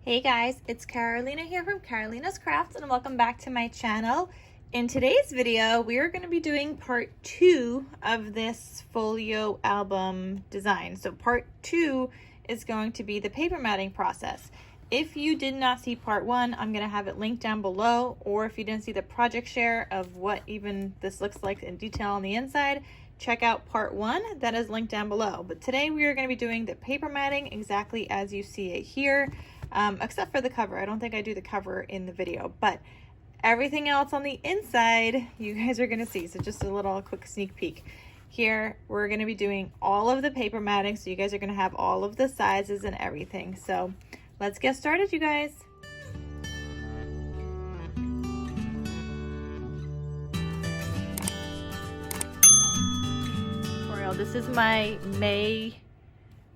Hey guys, it's Carolina here from KarolinasKrafts and welcome back to my channel. In today's video, we are going to be doing part 2 of this folio album design. So part 2 is going to be the paper matting process. If you did not see part 1, I'm going to have it linked down below, or if you didn't see the project share of what even this looks like in detail on the inside, check out part 1, that is linked down below. But today we are going to be doing the paper matting exactly as you see it here. Except for the cover. I don't think I do the cover in the video, but everything else on the inside you guys are going to see. So just a little quick sneak peek. Here we're going to be doing all of the paper matting, so you guys are going to have all of the sizes and everything. So let's get started, you guys. This is my May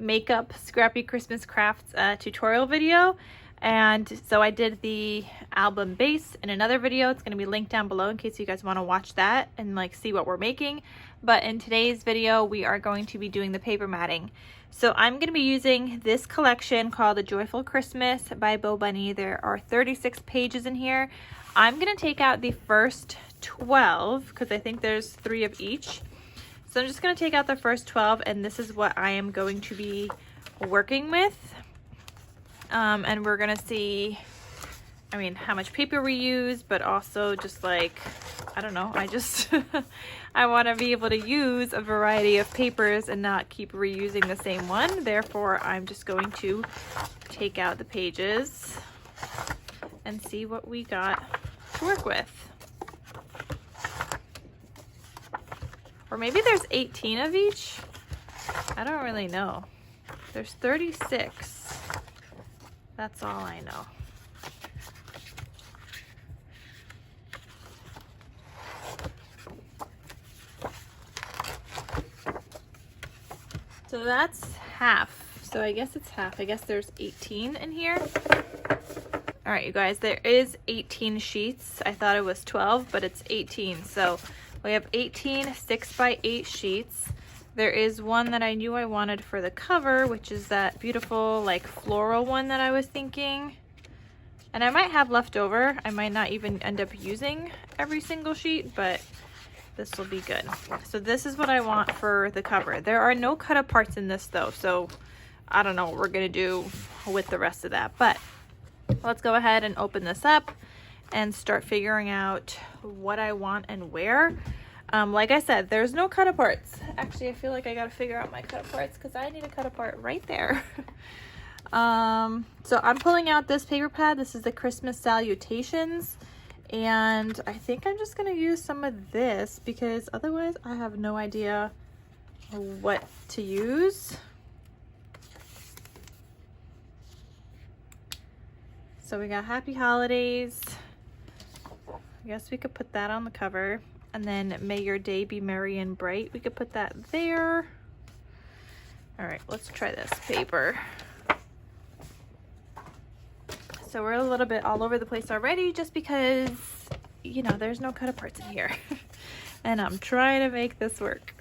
makeup scrappy Christmas crafts tutorial video, and so I did the album base in another video. It's going to be linked down below in case you guys want to watch that and like see what we're making. But in today's video we are going to be doing the paper matting. So I'm going to be using this collection called The Joyful Christmas by Bo Bunny. There are 36 pages in here. I'm going to take out the first 12 because I think there's 3 of each. So I'm just going to take out the first 12, and this is what I am going to be working with. And we're going to see, I mean, how much paper we use, but also just like, I don't know, I want to be able to use a variety of papers and not keep reusing the same one. Therefore, I'm just going to take out the pages and see what we got to work with. Or maybe there's 18 of each. I don't really know. There's 36. That's all I know. So that's half. So I guess it's half. I guess there's 18 in here. All right, you guys, there is 18 sheets. I thought it was 12, but it's 18. So we have 18 6x8 sheets. There is one that I knew I wanted for the cover, which is that beautiful like floral one that I was thinking. And I might have left over. I might not even end up using every single sheet, but this will be good. So this is what I want for the cover. There are no cut up parts in this though, so I don't know what we're gonna do with the rest of that. But let's go ahead and open this up and start figuring out what I want and where. Like I said, there's no cut aparts. Actually, I feel like I gotta figure out my cut aparts because I need a cut apart right there. So I'm pulling out this paper pad. This is the Christmas Salutations, and I think I'm just gonna use some of this because otherwise I have no idea what to use. So we got Happy Holidays. I guess we could put that on the cover. And then May Your Day Be Merry and Bright. We could put that there. All right, let's try this paper. So we're a little bit all over the place already just because, you know, there's no cut aparts in here. And I'm trying to make this work.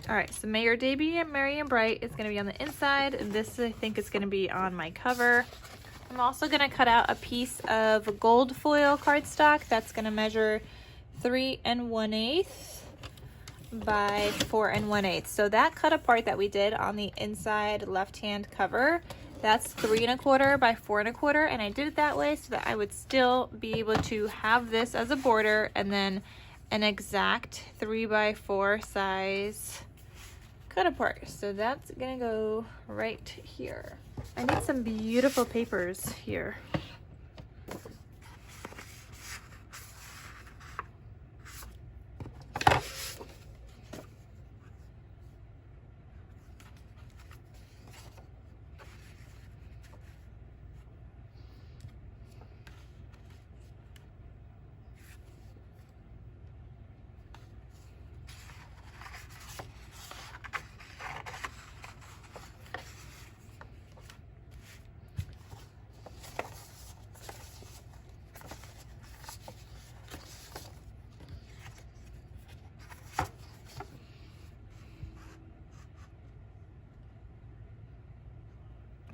All right, so May Your Day Be Merry and Bright is going to be on the inside, and this I think is going to be on my cover. I'm also going to cut out a piece of gold foil cardstock that's going to measure 3 1/8 by 4 1/8. So that cut apart that we did on the inside left-hand cover, that's 3 1/4 by 4 1/4, and I did it that way so that I would still be able to have this as a border and then an exact 3 by 4 size cut apart. So that's gonna go right here. I need some beautiful papers here.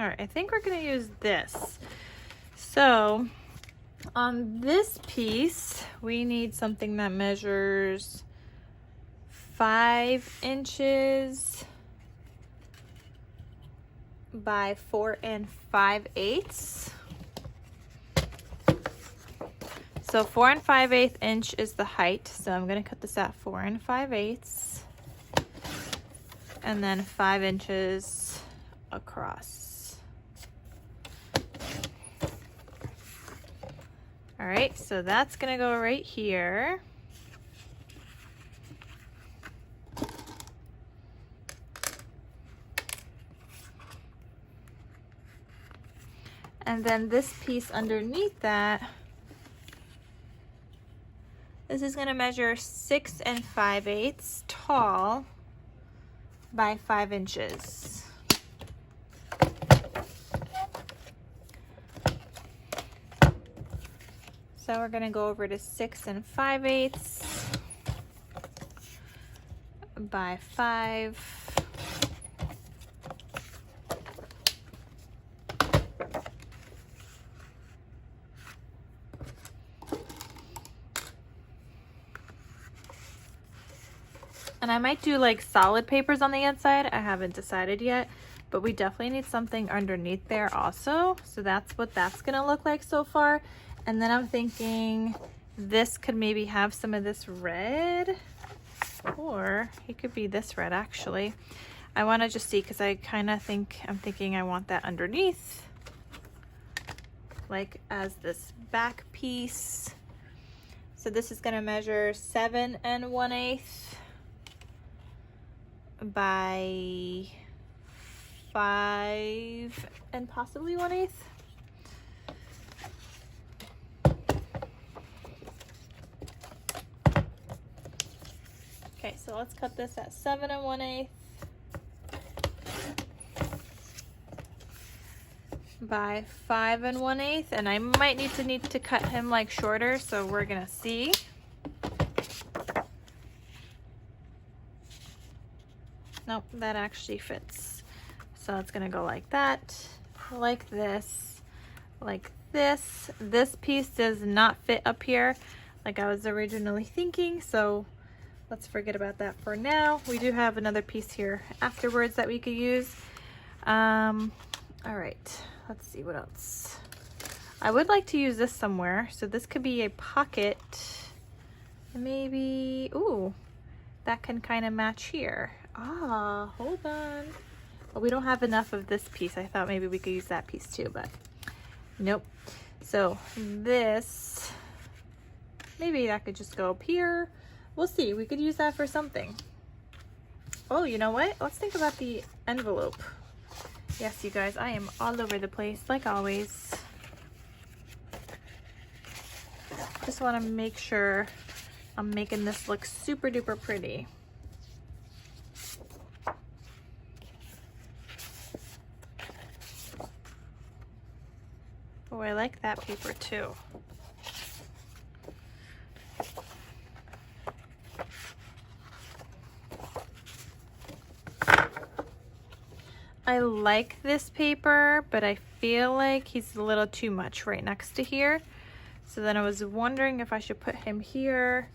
right, I think we're gonna use this. So on this piece, we need something that measures 5 inches by 4 5/8. So 4 5/8 inch is the height. So I'm gonna cut this at 4 5/8, and then 5 inches across. All right, so that's gonna go right here. And then this piece underneath that, this is gonna measure 6 5/8 tall by 5 inches. So we're gonna go over to 6 5/8 by 5. And I might do like solid papers on the inside. I haven't decided yet, but we definitely need something underneath there also. So that's what that's gonna look like so far. And then I'm thinking this could maybe have some of this red, or it could be this red actually. I wanna just see, cause I kinda think, I'm thinking I want that underneath, like as this back piece. So this is gonna measure 7 1/8 by 5 and possibly 1/8. Okay, so let's cut this at 7 1/8 by 5 1/8, and I might need to cut him like shorter, so we're gonna see. Nope, that actually fits. So it's gonna go like that, like this, like this. This piece does not fit up here like I was originally thinking, so let's forget about that for now. We do have another piece here afterwards that we could use. All right, let's see what else. I would like to use this somewhere, so this could be a pocket. Maybe, ooh, that can kind of match here. Ah, hold on. Well, we don't have enough of this piece. I thought maybe we could use that piece too, but nope. So this, maybe that could just go up here. We'll see. We could use that for something. Oh, you know what? Let's think about the envelope. Yes, you guys, I am all over the place like always. Just want to make sure I'm making this look super duper pretty. Oh, I like that paper too. I like this paper, but I feel like he's a little too much right next to here. So then I was wondering if I should put him here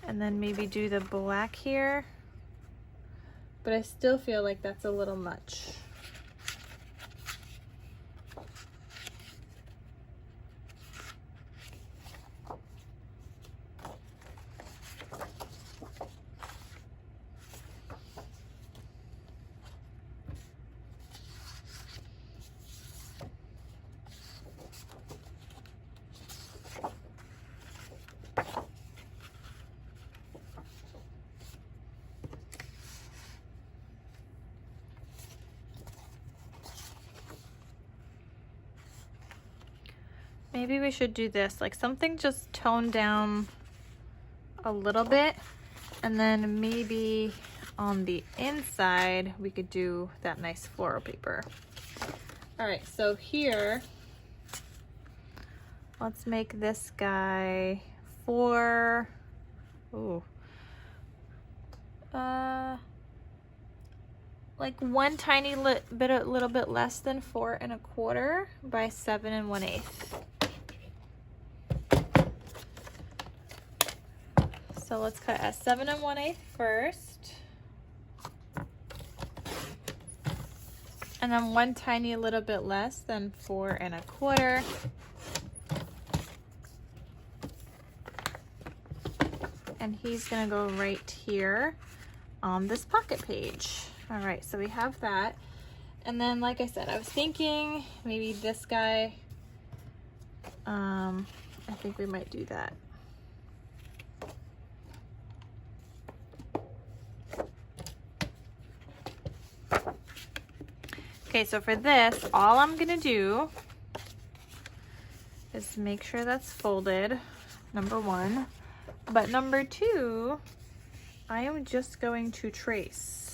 and then maybe do the black here. But I still feel like that's a little much. Maybe we should do this, like something just toned down a little bit, and then maybe on the inside we could do that nice floral paper. All right, so here, let's make this guy 4, ooh, like one tiny bit, a little bit less than 4 1/4 by 7 1/8. So let's cut at 7 1/8 first. And then one tiny little bit less than 4 1/4. And he's gonna go right here on this pocket page. All right, so we have that. And then, like I said, I was thinking maybe this guy, I think we might do that. Okay, so for this, all I'm gonna do is make sure that's folded, number one. But number two, I am just going to trace.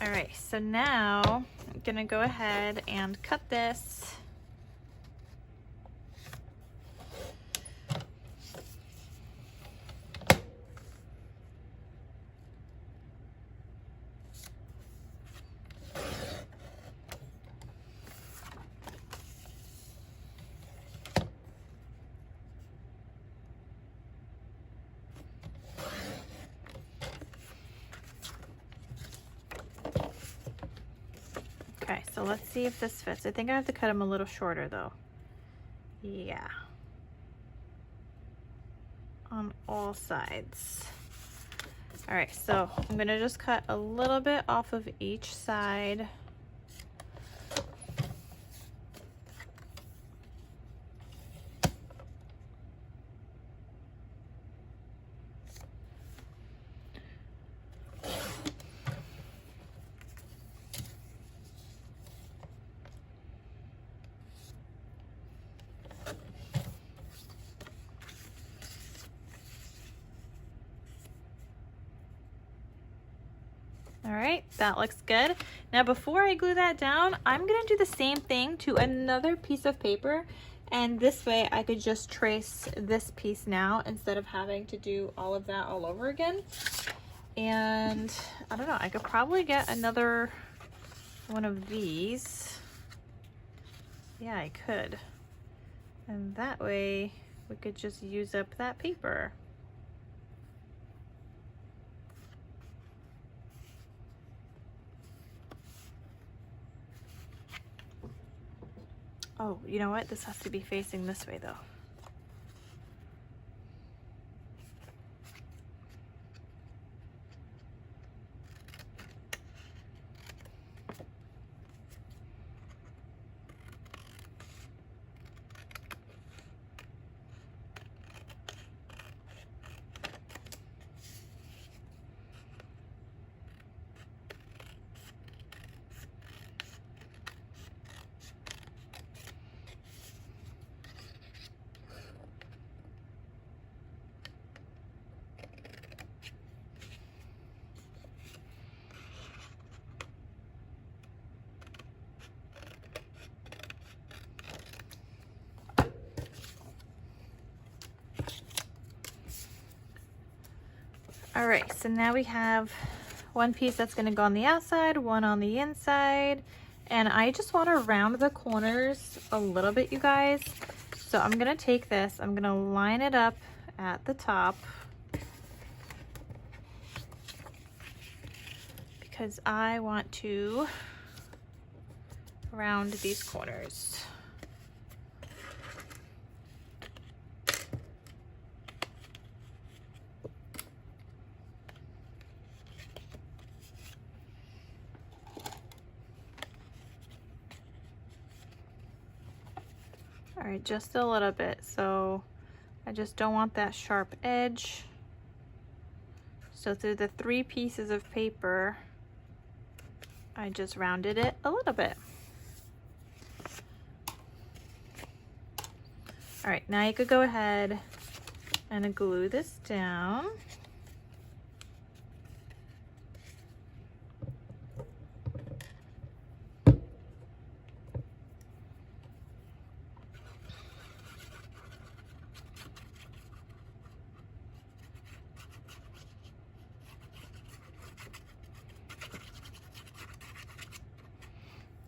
All right, so now I'm gonna go ahead and cut this. Okay, so let's see if this fits. I think I have to cut him a little shorter though. Yeah. On all sides. All right, so I'm gonna just cut a little bit off of each side. All right, that looks good. Now before I glue that down, I'm gonna do the same thing to another piece of paper, and this way I could just trace this piece now instead of having to do all of that all over again. And I don't know, I could probably get another one of these. Yeah, I could. And that way we could just use up that paper. Oh, you know what? This has to be facing this way though. All right, so now we have one piece that's gonna go on the outside, one on the inside, and I just wanna round the corners a little bit, you guys. So I'm gonna take this, I'm gonna line it up at the top because I want to round these corners. All right, just a little bit. So I just don't want that sharp edge. So through the 3 pieces of paper, I just rounded it a little bit. All right, now you could go ahead and glue this down.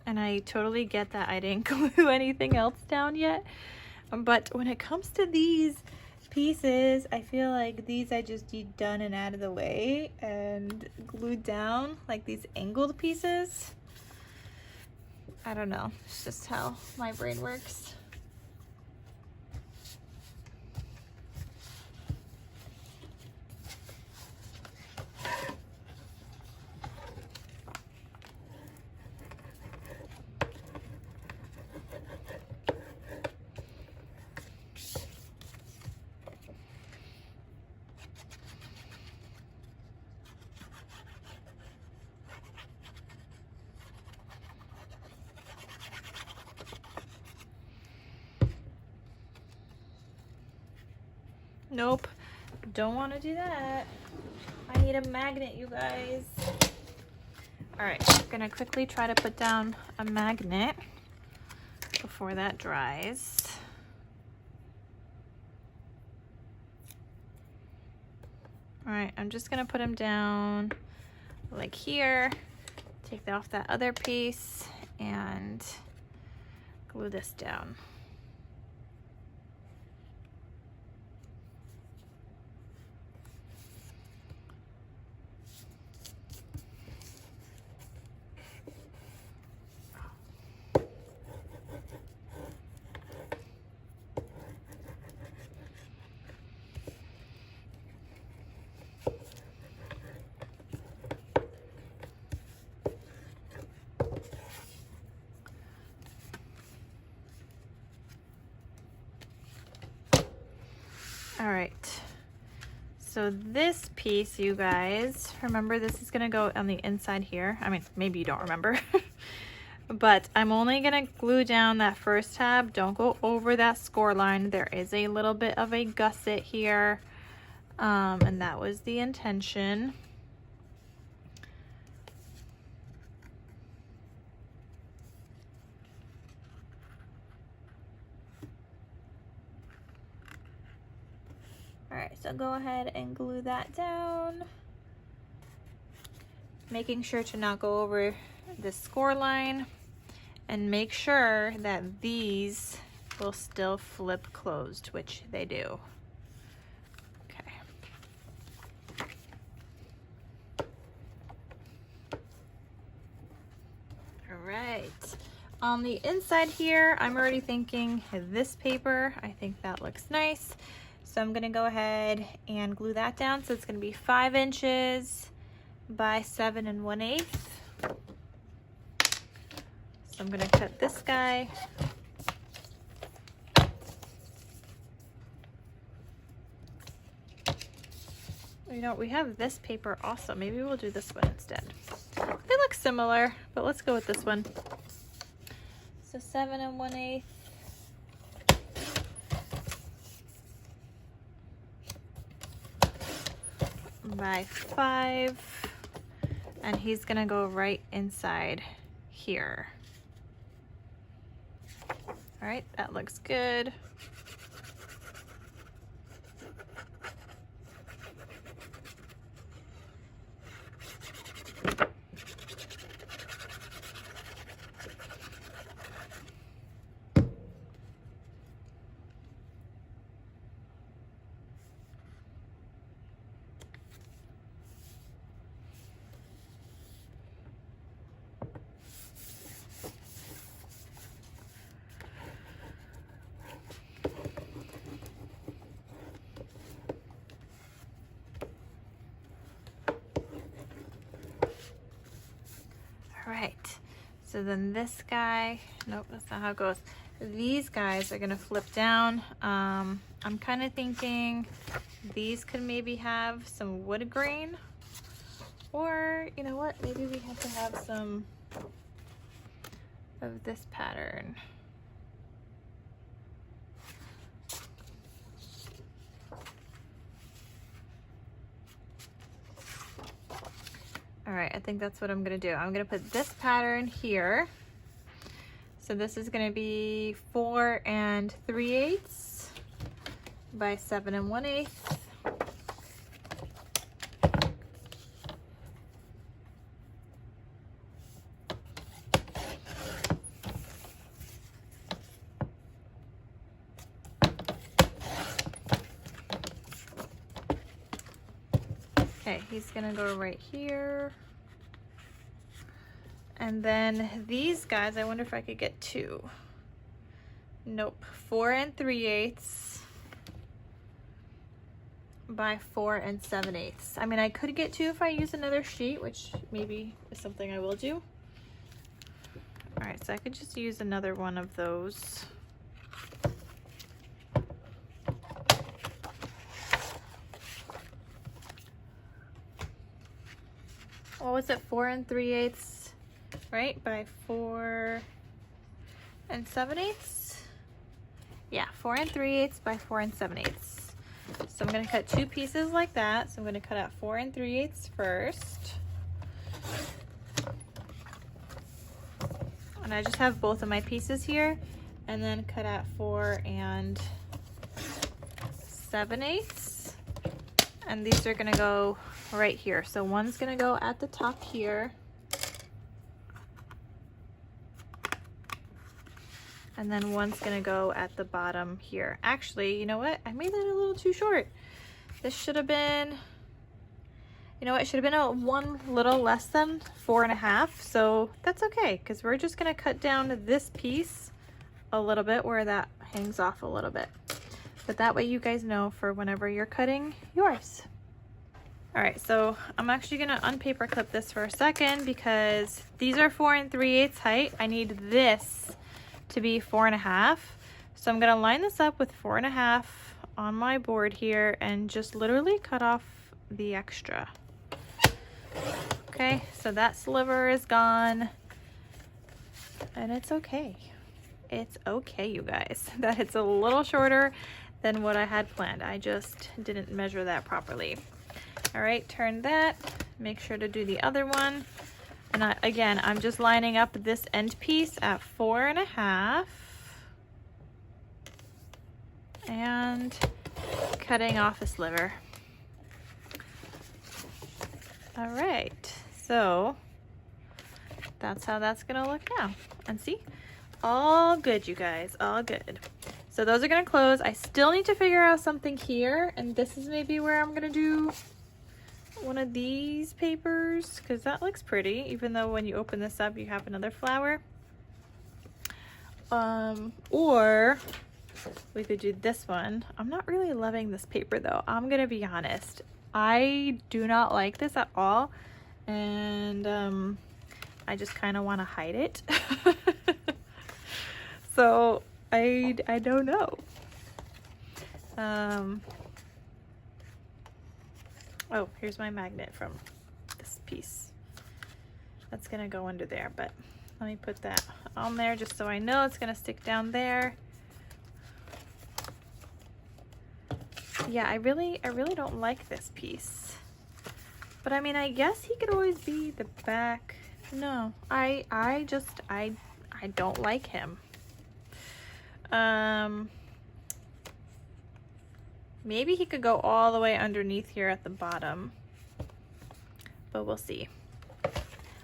And I totally get that I didn't glue anything else down yet. But when it comes to these pieces, I feel like these I just need done and out of the way and glued down, like these angled pieces. I don't know, it's just how my brain works. Nope, don't want to do that. I need a magnet, you guys. All right, I'm gonna quickly try to put down a magnet before that dries. All right, I'm just gonna put them down like here, take off that other piece and glue this down. All right, so this piece, you guys, remember this is gonna go on the inside here. I mean, maybe you don't remember, but I'm only gonna glue down that first tab. Don't go over that score line. There is a little bit of a gusset here, and that was the intention. All right, so go ahead and glue that down. Making sure to not go over the score line, and make sure that these will still flip closed, which they do. Okay. All right. On the inside here, I'm already thinking this paper. I think that looks nice. So I'm gonna go ahead and glue that down. So it's gonna be 5 inches by 7 1/8. So I'm gonna cut this guy. You know, we have this paper also. Maybe we'll do this one instead. They look similar, but let's go with this one. So 7 1/8. By 5, and he's gonna go right inside here. All right, that looks good. All right, so then this guy, nope, that's not how it goes. these guys are gonna flip down. I'm kind of thinking these could maybe have some wood grain, or you know what, maybe we have to have some of this pattern. All right, I think that's what I'm gonna do. I'm gonna put this pattern here. So this is gonna be 4 3/8 by 7 1/8. Okay, he's gonna go right here. And then these guys, I wonder if I could get 2. Nope, 4 3/8 by 4 7/8. I mean, I could get 2 if I use another sheet, which maybe is something I will do. All right, so I could just use another one of those. What was it, 4 3/8, right? By 4 7/8? Yeah, 4 3/8 by 4 7/8. So I'm gonna cut 2 pieces like that. So I'm gonna cut out 4 3/8 first. And I just have both of my pieces here, and then cut out 4 7/8. And these are gonna go right here. So one's gonna go at the top here. And then one's gonna go at the bottom here. Actually, you know what? I made that a little too short. This should have been, you know what? It should have been one little less than 4 1/2. So that's okay, because we're just gonna cut down this piece a little bit where that hangs off a little bit. But that way you guys know for whenever you're cutting yours. All right, so I'm actually gonna unpaper clip this for a second because these are 4 3/8 height. I need this to be 4 1/2. So I'm gonna line this up with 4 1/2 on my board here and just literally cut off the extra. Okay, so that sliver is gone and it's okay. It's okay, you guys, that it's a little shorter than what I had planned. I just didn't measure that properly. All right, turn that, make sure to do the other one. And again, I'm just lining up this end piece at 4 1/2 and cutting off a sliver. All right, so that's how that's gonna look now. And see, all good, you guys, all good. So those are gonna close. I still need to figure out something here, and this is maybe where I'm gonna do one of these papers, because that looks pretty, even though when you open this up you have another flower. Or we could do this one. I'm not really loving this paper though, I'm gonna be honest. I do not like this at all, and I just kind of want to hide it. So I don't know. Oh, here's my magnet from this piece. That's gonna go under there, but let me put that on there just so I know it's gonna stick down there. Yeah, I really don't like this piece. But I mean, I guess he could always be the back. No, I don't like him. Maybe he could go all the way underneath here at the bottom, but we'll see.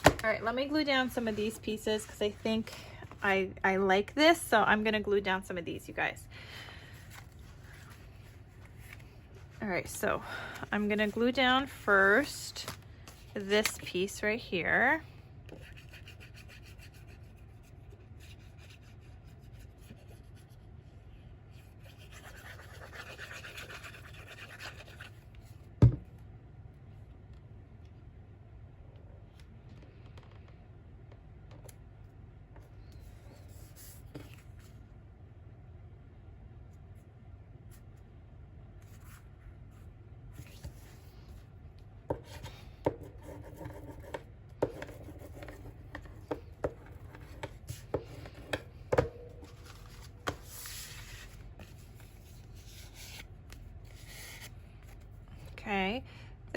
All right, let me glue down some of these pieces because I think I like this, so I'm gonna glue down some of these, you guys. All right, so I'm gonna glue down first this piece right here.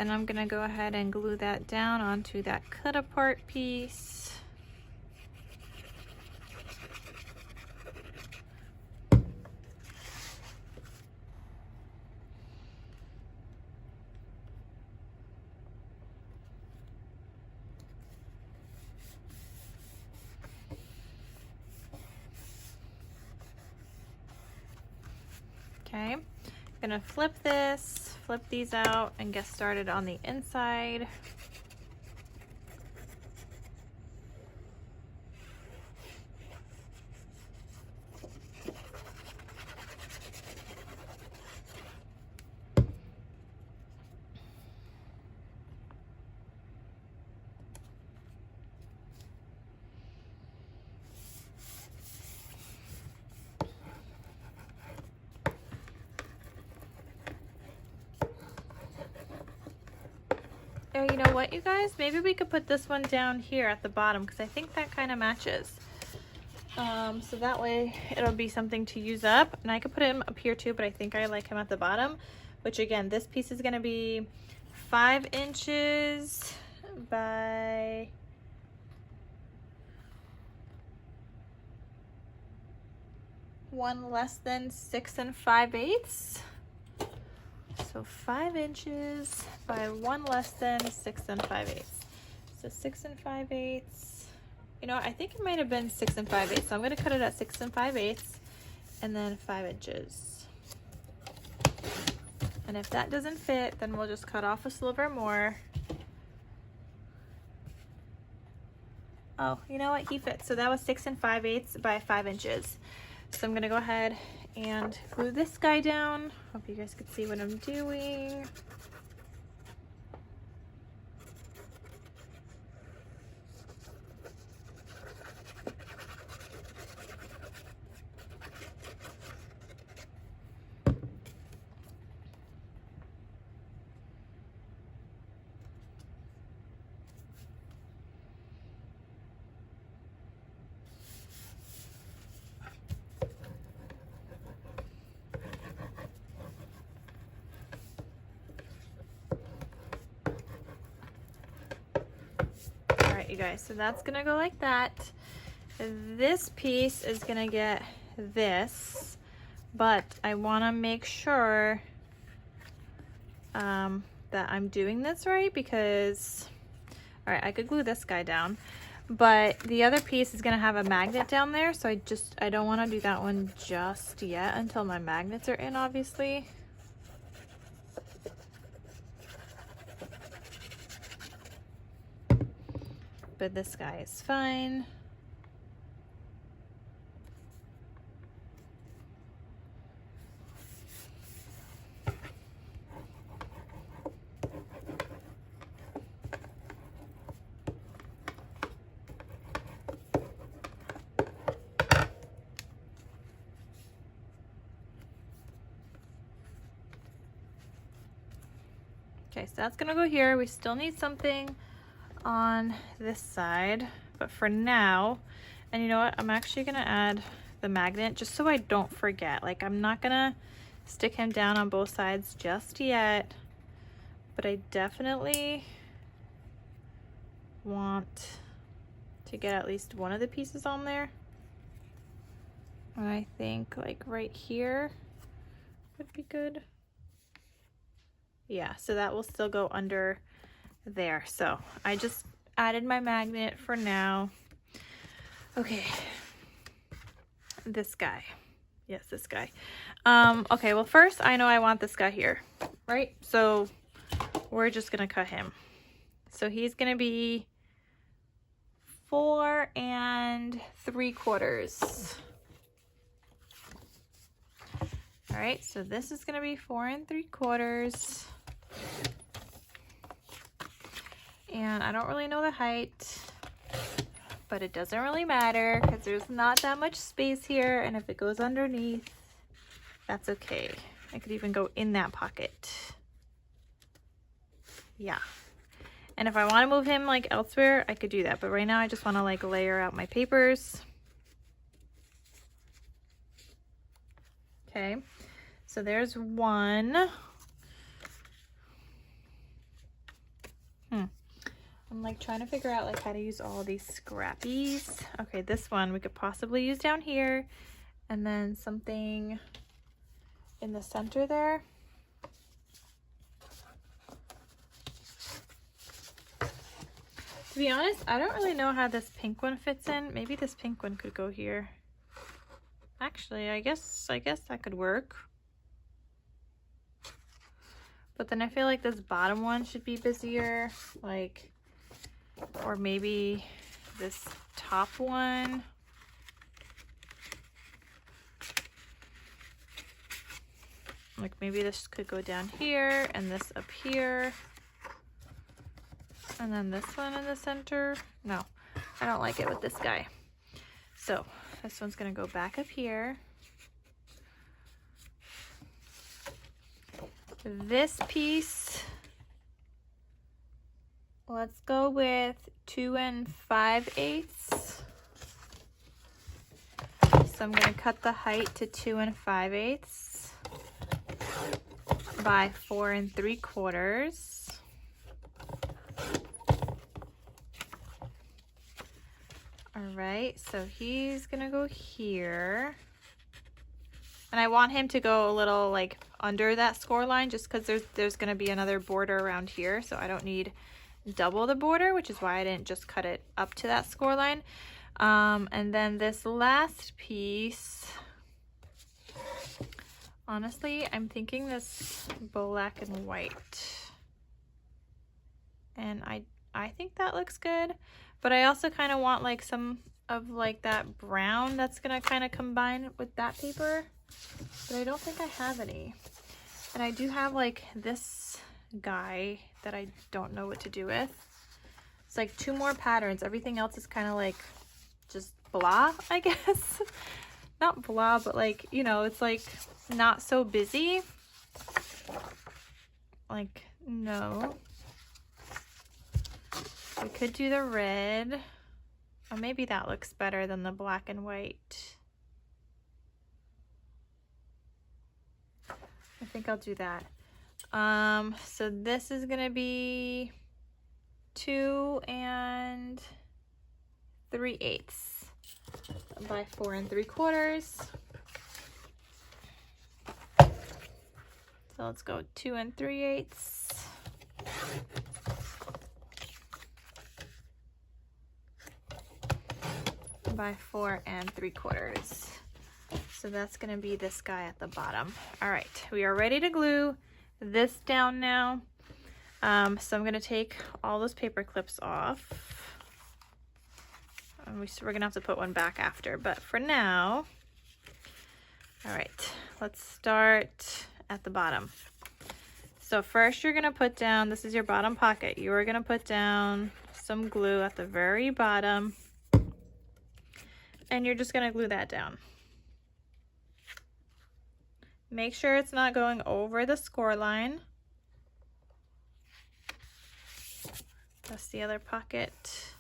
Then I'm gonna go ahead and glue that down onto that cut apart piece. Okay, I'm gonna flip these out and get started on the inside. Oh, you know what, you guys? Maybe we could put this one down here at the bottom because I think that kind of matches. So that way it'll be something to use up. And I could put him up here too, but I think I like him at the bottom. Which again, this piece is going to be 5 inches by 1 less than 6 5/8. So 5 inches by 1 less than 6 5/8. So 6 5/8. You know, I think it might have been 6 5/8. So I'm going to cut it at 6 5/8 and then 5 inches. And if that doesn't fit, then we'll just cut off a sliver more. Oh, you know what? He fits. So that was 6 5/8 by 5 inches. So I'm going to go ahead and glue this guy down. Hope you guys can see what I'm doing. You guys, so that's gonna go like that. This piece is gonna get this, but I want to make sure that I'm doing this right, because all right, I could glue this guy down, but the other piece is gonna have a magnet down there, so I don't want to do that one just yet until my magnets are in, obviously. But this guy is fine. Okay, so that's gonna go here. We still need something on this side, but for now, and you know what, I'm actually gonna add the magnet just so I don't forget. Like, I'm not gonna stick him down on both sides just yet, but I definitely want to get at least one of the pieces on there. And I think like right here would be good. Yeah, so that will still go under there. So I just added my magnet for now. Okay, this guy. Yes, this guy. Okay, well first I know I want this guy here, right? So we're just gonna cut him. So he's gonna be 4 3/4. All right, so this is gonna be 4 3/4. And I don't really know the height, but it doesn't really matter because there's not that much space here, and if it goes underneath, that's okay. I could even go in that pocket. Yeah. And if I want to move him like elsewhere, I could do that, but right now I just want to like layer out my papers. Okay, so there's one. I'm like trying to figure out like how to use all these scrappies. Okay, this one we could possibly use down here, and then something in the center there. To be honest, I don't really know how this pink one fits in. Maybe this pink one could go here. Actually, I guess that could work. But then I feel like this bottom one should be busier, like, or maybe this top one. Like maybe this could go down here and this up here. And then this one in the center. No, I don't like it with this guy. So this one's gonna go back up here. This piece, let's go with 2 5/8. So I'm gonna cut the height to 2 5/8 by 4 3/4. All right, so he's gonna go here. And I want him to go a little like under that score line just because there's gonna be another border around here, so I don't need double the border, which is why I didn't just cut it up to that score line. And then this last piece, honestly, I'm thinking this black and white. And I think that looks good, but I also kind of want like some of like that brown that's gonna kind of combine with that paper, but I don't think I have any. And I do have like this guy that I don't know what to do with. It's like 2 more patterns. Everything else is kind of like just blah, I guess. Not blah, but like, you know, it's like not so busy. Like, no. We could do the red. Oh, maybe that looks better than the black and white. I think I'll do that. So this is gonna be 2 3/8 by 4 3/4. So let's go 2 3/8 by 4 3/4. So that's gonna be this guy at the bottom. All right, we are ready to glue this down now. So I'm gonna take all those paper clips off. And we're gonna have to put one back after, but for now, all right, let's start at the bottom. So first you're gonna put down, this is your bottom pocket, you're gonna put down some glue at the very bottom, and you're just gonna glue that down. Make sure it's not going over the score line. That's the other pocket.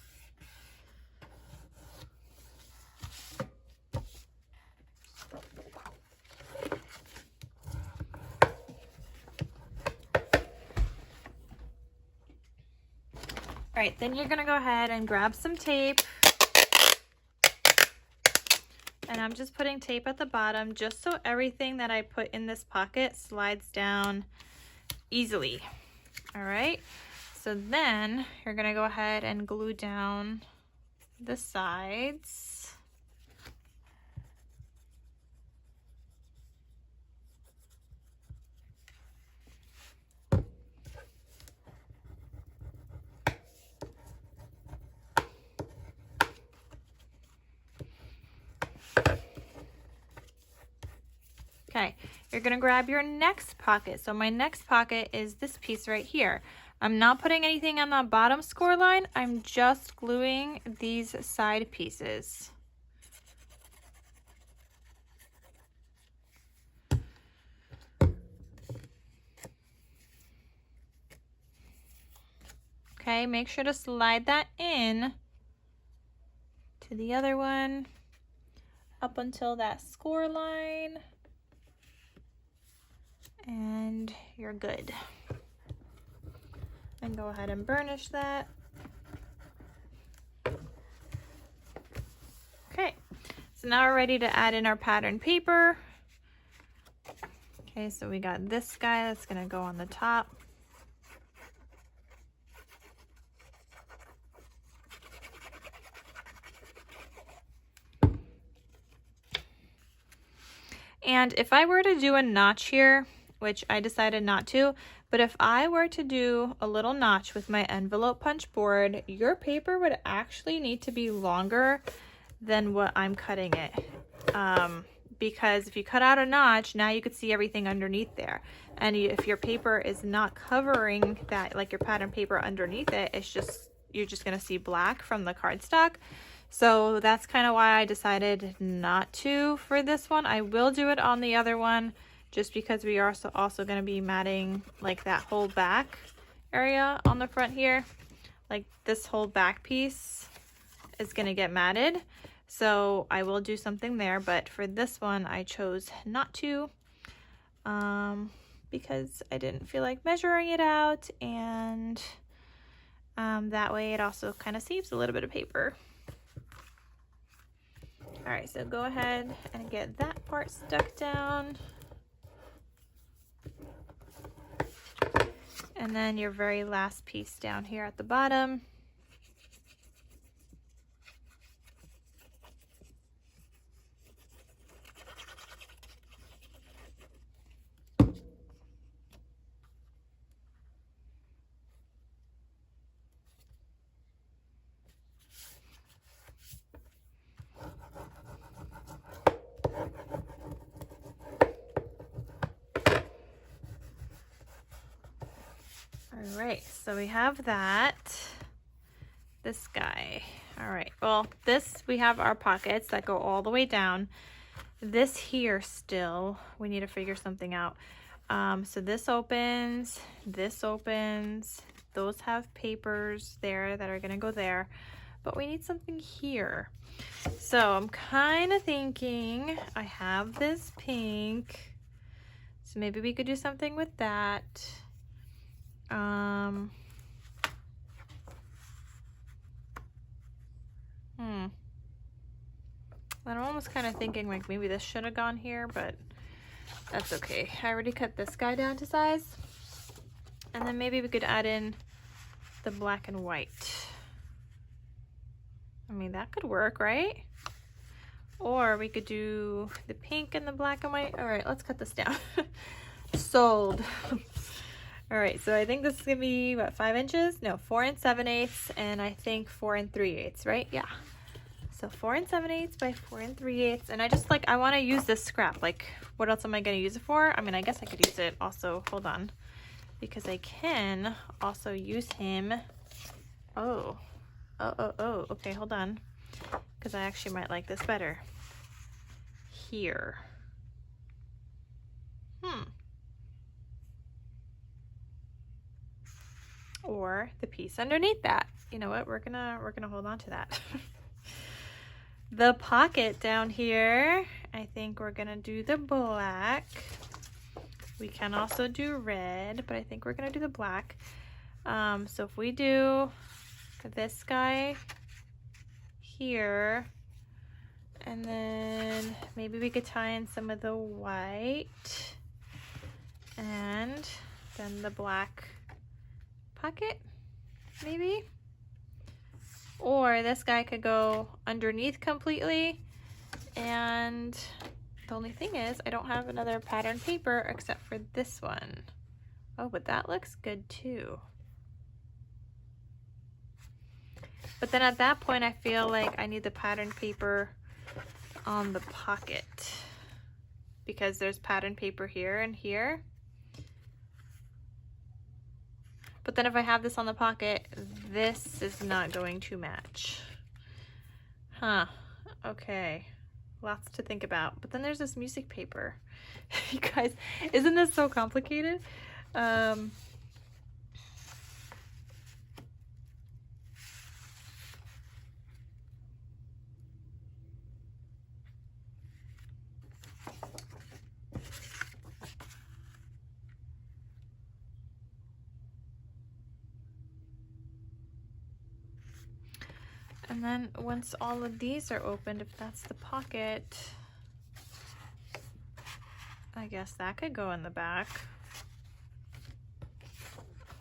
All right, then you're gonna go ahead and grab some tape. And I'm just putting tape at the bottom just so everything that I put in this pocket slides down easily. All right, so then you're gonna go ahead and glue down the sides. Okay, you're gonna grab your next pocket. So my next pocket is this piece right here. I'm not putting anything on the bottom score line. I'm just gluing these side pieces. Okay, make sure to slide that in to the other one up until that score line. And you're good. and go ahead and burnish that. Okay, so now we're ready to add in our pattern paper. Okay, so we got this guy that's gonna go on the top. And if I were to do a notch here, which I decided not to, but if I were to do a little notch with my envelope punch board, your paper would actually need to be longer than what I'm cutting it. Because if you cut out a notch, now you could see everything underneath there. And if your paper is not covering that, like your pattern paper underneath it, it's just, you're just gonna see black from the cardstock. So that's kind of why I decided not to for this one. I will do it on the other one just because we are also going to be matting like that whole back area on the front here. Like this whole back piece is going to get matted. So I will do something there, but for this one I chose not to because I didn't feel like measuring it out, and that way it also kind of saves a little bit of paper. All right, so go ahead and get that part stuck down. And then your very last piece down here at the bottom. All right, so we have that. This guy. All right, well, this, we have our pockets that go all the way down. This here still, we need to figure something out. So this opens, those have papers there that are gonna go there, but we need something here. So I'm kind of thinking, I have this pink, so maybe we could do something with that. I'm almost kind of thinking like maybe this should have gone here, but that's okay. I already cut this guy down to size. And then maybe we could add in the black and white. I mean, that could work, right? Or we could do the pink and the black and white. All right, let's cut this down. Sold. All right, so I think this is gonna be, what, 5 inches? No, 4 7/8, and I think 4 3/8, right? Yeah. So 4 7/8 by 4 3/8, and I just like, I wanna use this scrap. Like, what else am I gonna use it for? I mean, I guess I could use it also, hold on, because I can also use him. Oh, okay, hold on, because I actually might like this better. Here. Or the piece underneath that. You know what? We're gonna hold on to that. The pocket down here, I think we're gonna do the black. We can also do red, but I think we're gonna do the black. So if we do this guy here, and then maybe we could tie in some of the white, and then the black pocket, maybe. Or this guy could go underneath completely, and the only thing is I don't have another pattern paper except for this one. Oh, but that looks good too. But then at that point I feel like I need the pattern paper on the pocket, because there's pattern paper here and here. But then if I have this on the pocket, this is not going to match. Huh, okay. Lots to think about. But then there's this music paper. You guys, isn't this so complicated? And then once all of these are opened, if that's the pocket, I guess that could go in the back.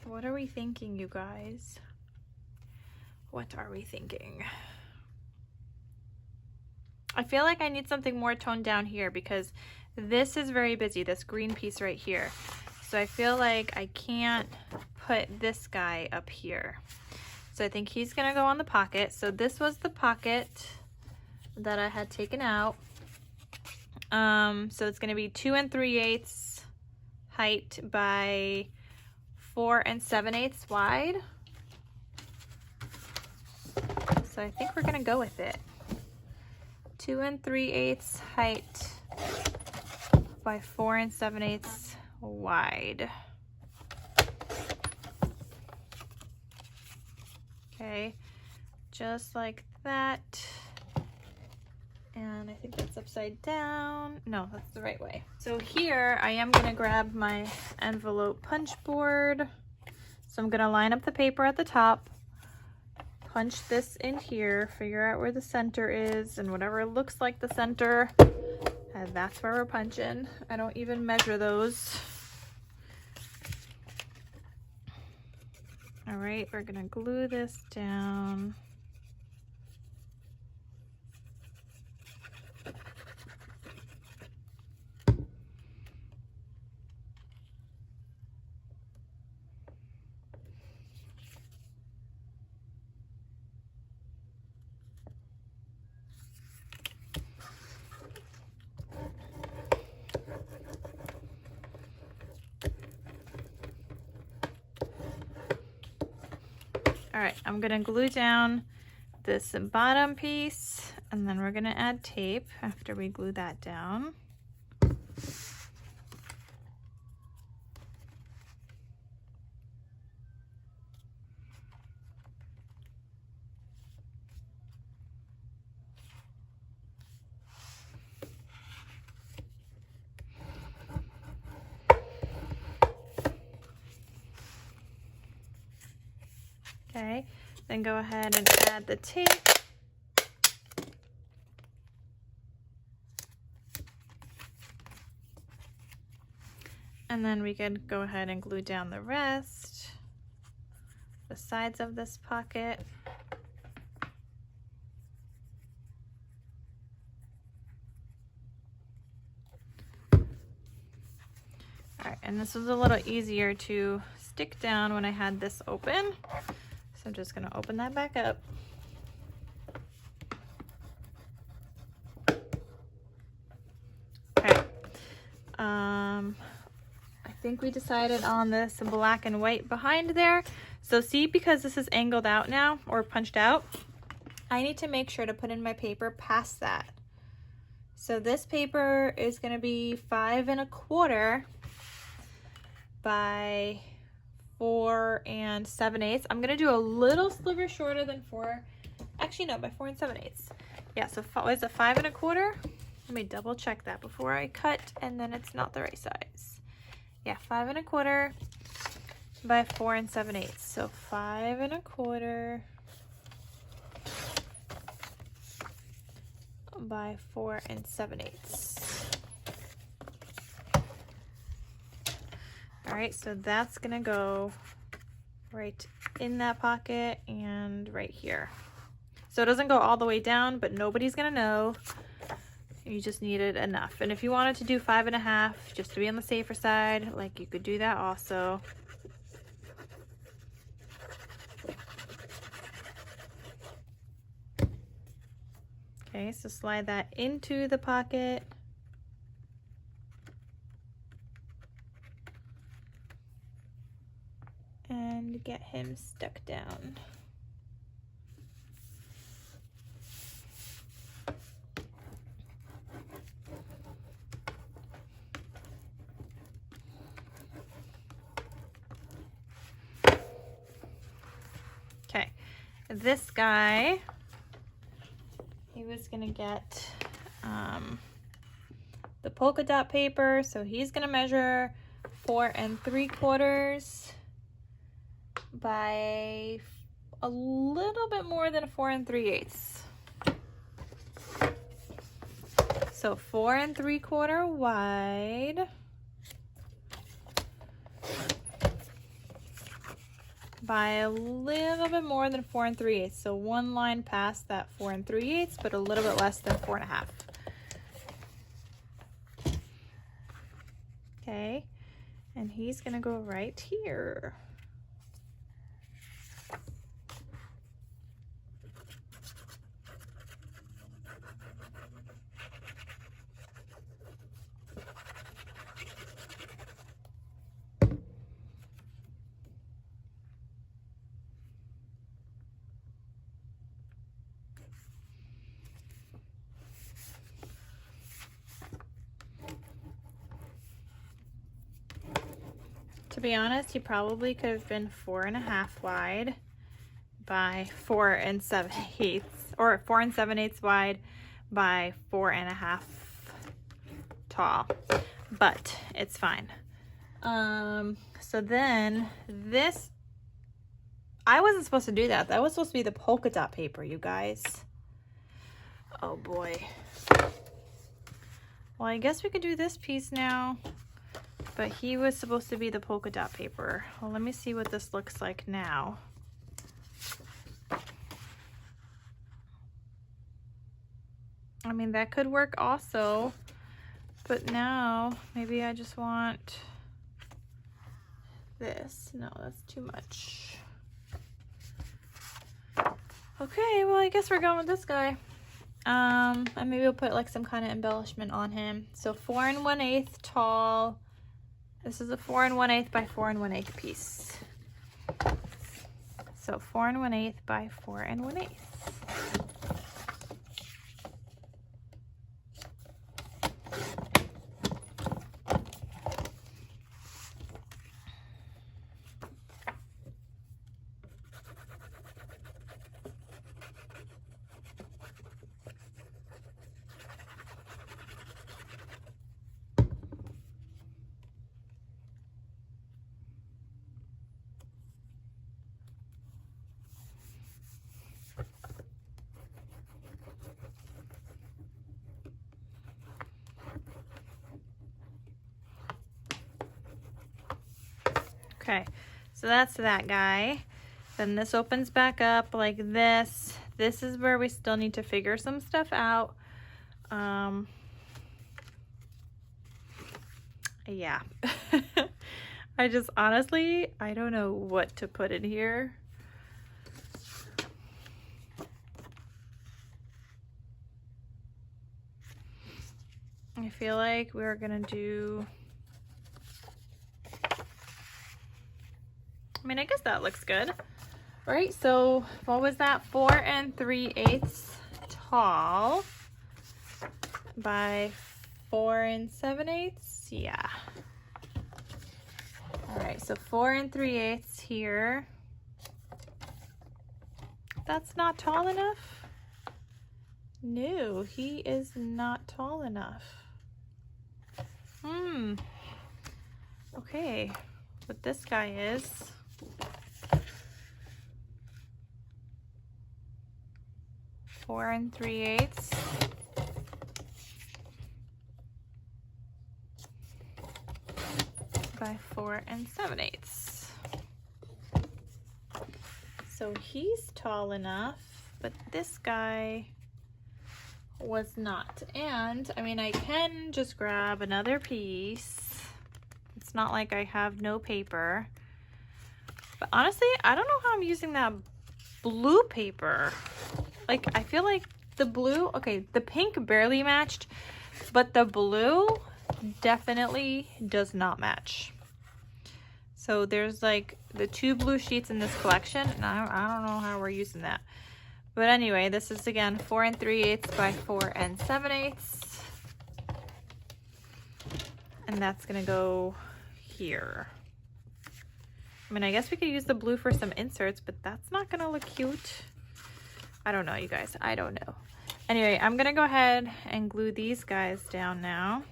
What are we thinking, you guys? What are we thinking? I feel like I need something more toned down here because this is very busy, this green piece right here. So I feel like I can't put this guy up here. So I think he's gonna go on the pocket. So this was the pocket that I had taken out. So it's gonna be 2 3/8 height by 4 7/8 wide. So I think we're gonna go with it. 2 3/8 height by 4 7/8 wide. Okay, just like that. And I think that's upside down. No, that's the right way. So here I am gonna grab my envelope punch board. So I'm gonna line up the paper at the top, punch this in here, figure out where the center is, and whatever looks like the center, and that's where we're punching. I don't even measure those. All right, we're gonna glue this down. All right, I'm gonna glue down this bottom piece, and then we're gonna add tape after we glue that down. Okay, then go ahead and add the tape. And then we could go ahead and glue down the rest, the sides of this pocket. All right, and this was a little easier to stick down when I had this open. So I'm just gonna open that back up. Okay. I think we decided on this black and white behind there. So see, because this is angled out now or punched out, I need to make sure to put in my paper past that. So this paper is gonna be 5 1/4 by 4 7/8. I'm gonna do a little sliver shorter than 4. Actually, no, by 4 7/8. Yeah, so is it 5 1/4? Let me double check that before I cut, and then it's not the right size. Yeah, 5 1/4 by 4 7/8. So 5 1/4 by 4 7/8. All right, so that's gonna go right in that pocket and right here. So it doesn't go all the way down, but nobody's gonna know. You just needed enough. And if you wanted to do 5 1/2, just to be on the safer side, like, you could do that also. Okay, so slide that into the pocket. And get him stuck down. Okay, this guy, he was gonna get the polka dot paper, so he's gonna measure 4 3/4 by a little bit more than 4 3/8. So 4 3/4 wide by a little bit more than 4 3/8. So one line past that 4 3/8, but a little bit less than 4 1/2. Okay, and he's gonna go right here. To be honest, he probably could have been 4 1/2 wide by 4 7/8, or 4 7/8 wide by 4 1/2 tall, but it's fine. So then this, I wasn't supposed to do that. That was supposed to be the polka dot paper, you guys. Oh boy. Well, I guess we could do this piece now. But he was supposed to be the polka dot paper. Well, let me see what this looks like now. I mean, that could work also. But now, maybe I just want this. No, that's too much. Okay, well, I guess we're going with this guy. And maybe we'll put like some kind of embellishment on him. So 4 1/8 tall. This is a 4 1/8 by 4 1/8 piece. So 4 1/8 by 4 1/8. Okay, so that's that guy. Then this opens back up like this. This is where we still need to figure some stuff out. Yeah. I just honestly, I don't know what to put in here. I feel like we're gonna do, I mean, I guess that looks good. All right, so what was that? 4 3/8 tall by 4 7/8. Yeah. All right, so 4 3/8 here. That's not tall enough? No, he is not tall enough. Okay, what this guy is. Four 3/8 by 4 7/8. So he's tall enough, but this guy was not. And I mean, I can just grab another piece. It's not like I have no paper. But honestly, I don't know how I'm using that blue paper. Like, I feel like the blue, okay, the pink barely matched, but the blue definitely does not match. So there's like the 2 blue sheets in this collection, and I don't know how we're using that. But anyway, this is again 4 3/8 by 4 7/8. And that's gonna go here. I mean, I guess we could use the blue for some inserts, but that's not gonna look cute. I don't know, you guys, I don't know. Anyway, I'm gonna go ahead and glue these guys down now.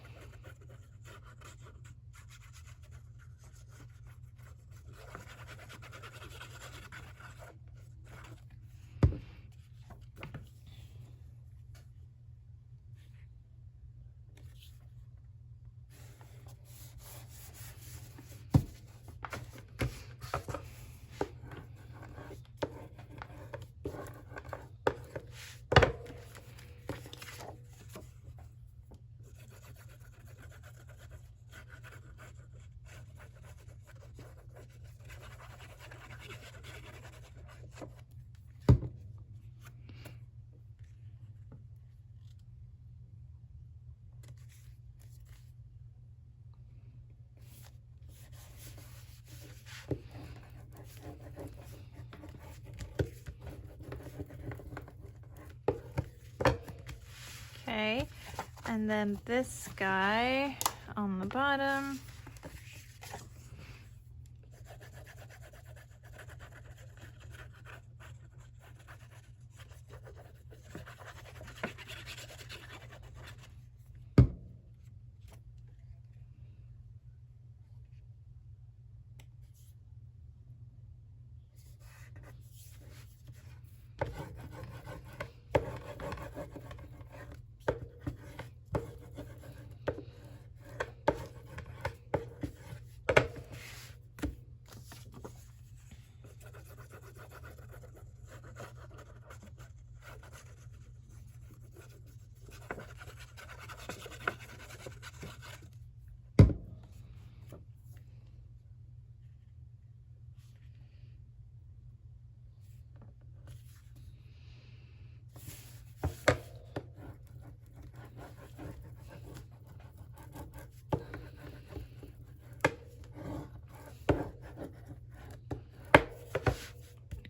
Okay, and then this guy on the bottom.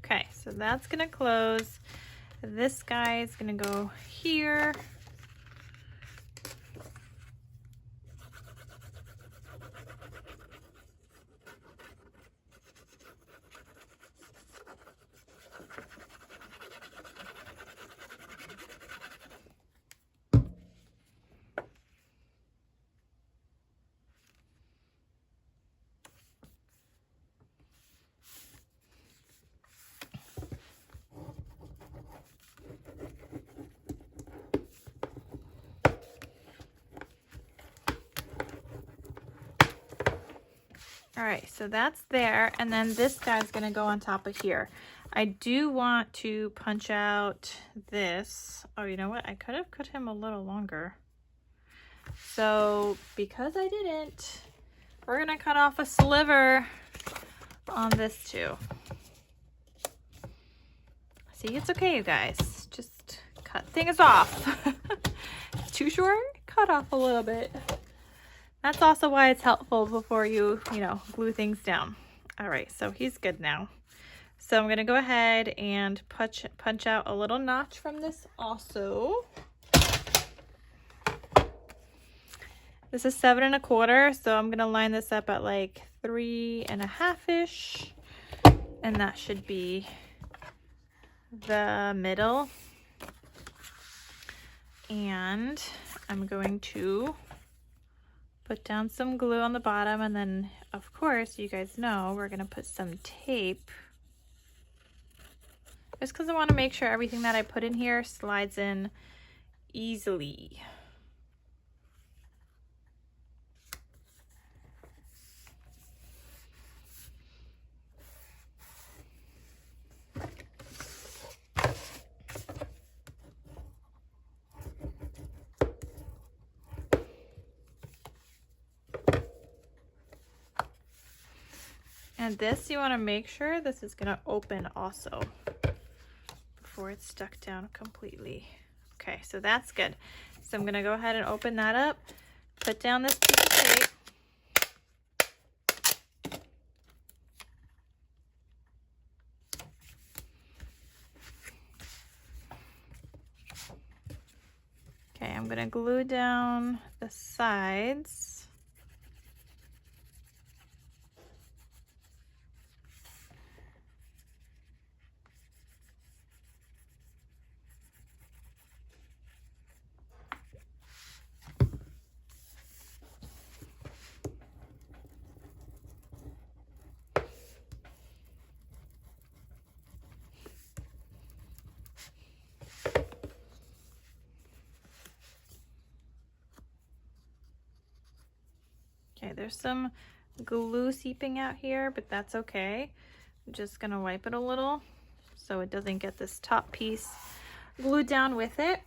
Okay, so that's gonna close. This guy is gonna go here. All right, so that's there, and then this guy's gonna go on top of here. I do want to punch out this. Oh, you know what? I could have cut him a little longer. So because I didn't, we're gonna cut off a sliver on this too. See, it's okay, you guys. Just cut things off. It's too short, cut off a little bit. That's also why it's helpful before you know, glue things down. All right, so he's good now. So I'm gonna go ahead and punch out a little notch from this also. This is 7 1/4, so I'm gonna line this up at like 3 1/2-ish, and that should be the middle. And I'm going to put down some glue on the bottom, and then of course you guys know we're gonna put some tape, just because I want to make sure everything that I put in here slides in easily. And this, you want to make sure this is going to open also before it's stuck down completely. Okay, so that's good. So I'm going to go ahead and open that up, put down this piece of tape. Okay, I'm going to glue down the sides. Okay, there's some glue seeping out here, but that's okay. I'm just gonna wipe it a little so it doesn't get this top piece glued down with it.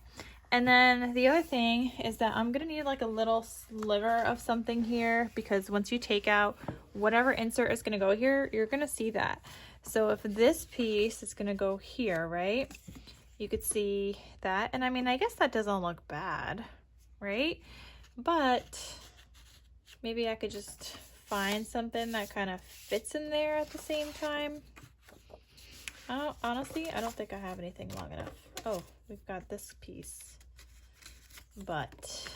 And then the other thing is that I'm gonna need like a little sliver of something here, because once you take out whatever insert is gonna go here, you're gonna see that. So if this piece is gonna go here, right? You could see that. And I mean, I guess that doesn't look bad, right? But maybe I could just find something that kind of fits in there at the same time. Honestly, I don't think I have anything long enough. Oh, we've got this piece. but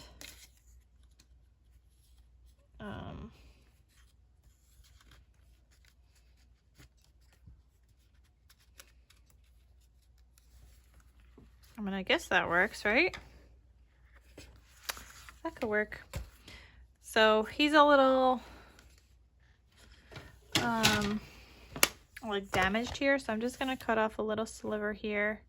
I mean, I guess that works, right? That could work. So he's a little like damaged here, so I'm just gonna cut off a little sliver here.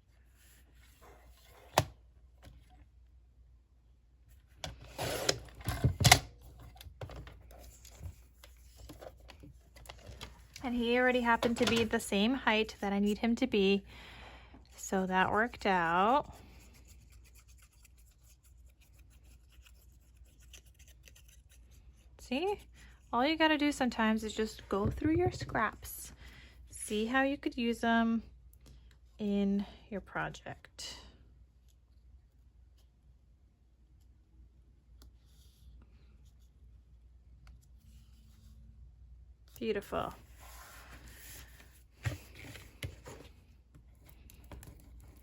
And he already happened to be the same height that I need him to be, so that worked out. See? All you gotta do sometimes is just go through your scraps. See how you could use them in your project. Beautiful.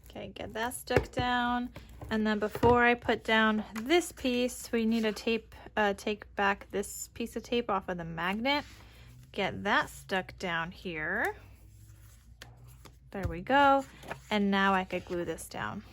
Okay, get that stuck down. And then before I put down this piece, we need to take back this piece of tape off of the magnet. Get that stuck down here. There we go. And now I could glue this down.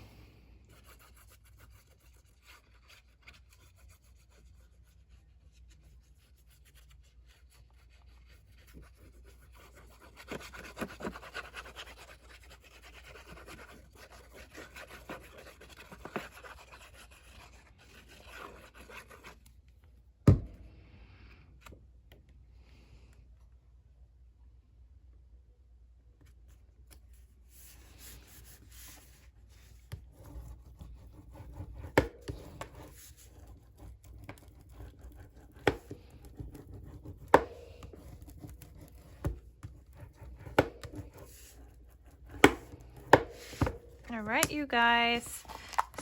All right, you guys,